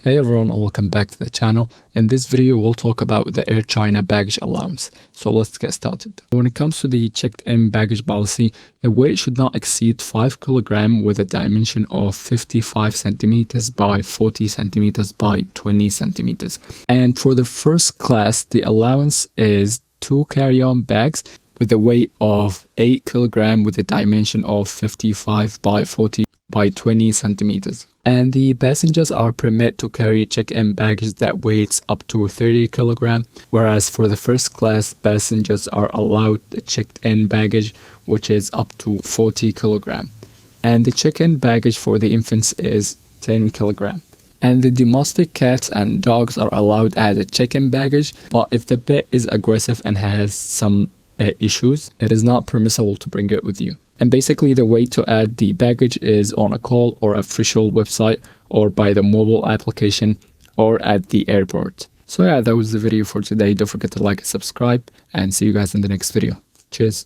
Hey everyone, and welcome back to the channel. In this video, we'll talk about the Air China Baggage Allowance. So let's get started. When it comes to the checked-in baggage policy, the weight should not exceed 5 kg with a dimension of 55 centimeters by 40 centimeters by 20 centimeters. And for the first class, the allowance is 2 carry-on bags with a weight of 8 kg with a dimension of 55 by 40 by 20 centimeters. And the passengers are permitted to carry check-in baggage that weighs up to 30 kg, whereas for the first class, passengers are allowed the checked-in baggage, which is up to 40 kg. And the check-in baggage for the infants is 10 kg. And the domestic cats and dogs are allowed as a check-in baggage, but if the pet is aggressive and has some issues, it is not permissible to bring it with you. And basically the way to add the baggage is on a call or official website or by the mobile application or at the airport. So yeah, that was the video for today. Don't forget to like and subscribe, and see you guys in the next video. Cheers.